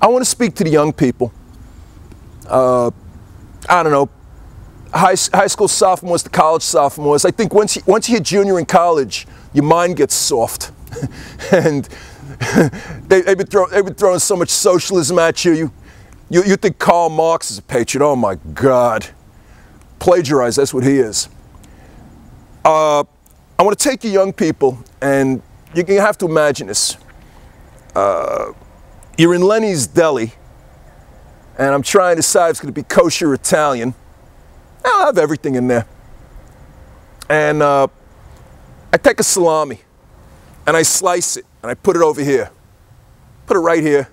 I want to speak to the young people. I don't know, high school sophomores to college sophomores. I think once you hit junior in college, your mind gets soft. And they've been throwing so much socialism at you. You think Karl Marx is a patriot. Oh my God. Plagiarized, that's what he is. I want to take you young people, and you're going to have to imagine this. You're in Lenny's Deli, and I'm trying to decide if it's going to be kosher or Italian. I'll have everything in there. And I take a salami, and I slice it, and I put it over here. Put it right here.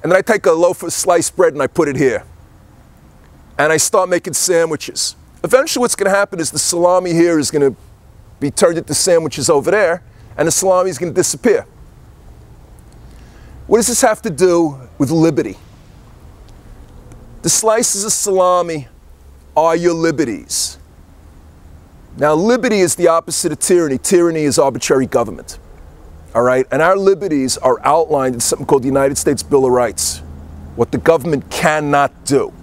And then I take a loaf of sliced bread, and I put it here. And I start making sandwiches. Eventually what's going to happen is the salami here is going to be turned into sandwiches over there, and the salami is going to disappear. What does this have to do with liberty? The slices of salami are your liberties. Now, liberty is the opposite of tyranny. Tyranny is arbitrary government. All right? And our liberties are outlined in something called the United States Bill of Rights, what the government cannot do.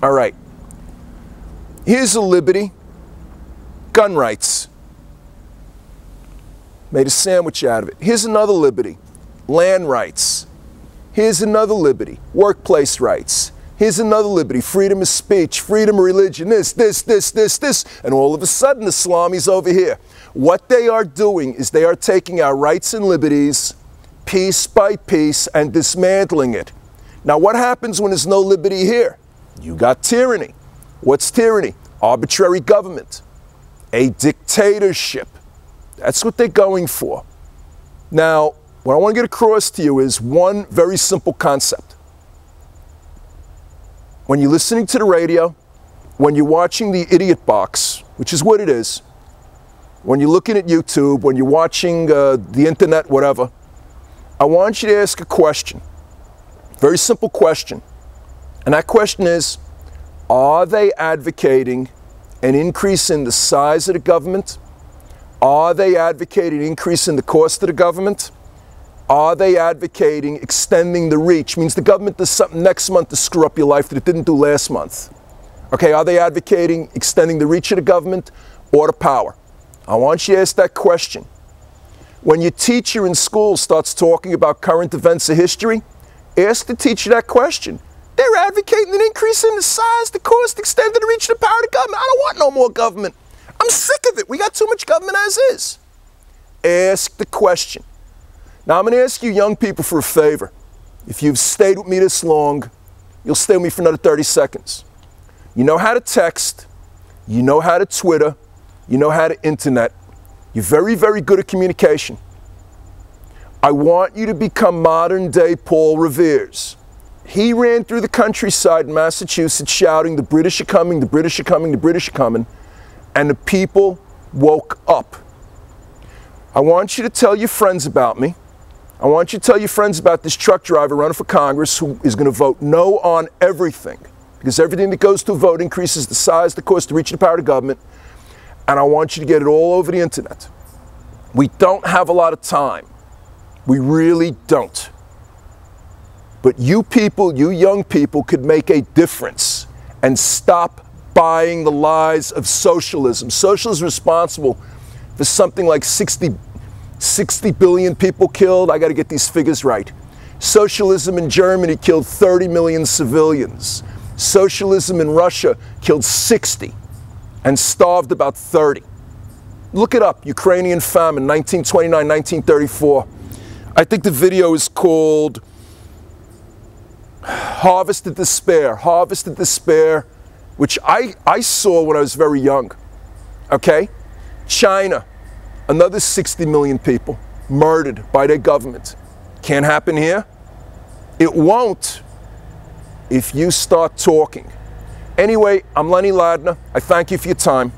All right. Here's a liberty, gun rights. Made a sandwich out of it. Here's another liberty, land rights. Here's another liberty, workplace rights. Here's another liberty, freedom of speech, freedom of religion, this. And all of a sudden the salami's over here. What they are doing is they are taking our rights and liberties piece by piece and dismantling it. Now what happens when there's no liberty here? You got tyranny. What's tyranny? Arbitrary government. A dictatorship. That's what they're going for. Now, what I want to get across to you is one very simple concept. When you're listening to the radio, when you're watching the Idiot Box, which is what it is, when you're looking at YouTube, when you're watching the internet, whatever, I want you to ask a question. Very simple question. And that question is, are they advocating an increase in the size of the government? Are they advocating an increase in the cost of the government? Are they advocating extending the reach? Means the government does something next month to screw up your life that it didn't do last month. Okay, are they advocating extending the reach of the government or the power? I want you to ask that question. When your teacher in school starts talking about current events of history, ask the teacher that question. They're advocating an increase in the size, the cost, extending the reach of the power of the government. I don't want no more government. I'm sick of it. We got too much government as is. Ask the question. Now, I'm going to ask you young people for a favor. If you've stayed with me this long, you'll stay with me for another 30 seconds. You know how to text. You know how to Twitter. You know how to internet. You're very, very good at communication. I want you to become modern-day Paul Revere's. He ran through the countryside in Massachusetts shouting, "The British are coming, the British are coming, the British are coming." And the people woke up. I want you to tell your friends about me. I want you to tell your friends about this truck driver running for Congress who is going to vote no on everything. Because everything that goes to a vote increases the size, the cost, the reach, and the power of government. And I want you to get it all over the internet. We don't have a lot of time. We really don't. But you people, you young people, could make a difference and stop buying the lies of socialism. Socialism is responsible for something like 60 billion people killed. I got to get these figures right. Socialism in Germany killed 30 million civilians. Socialism in Russia killed 60 and starved about 30. Look it up, Ukrainian famine, 1929, 1934. I think the video is called Harvest of Despair. Harvest of Despair, which I saw when I was very young. Okay? China, another 60 million people murdered by their government. Can't happen here. It won't if you start talking. Anyway, I'm Lenny Ladner. I thank you for your time.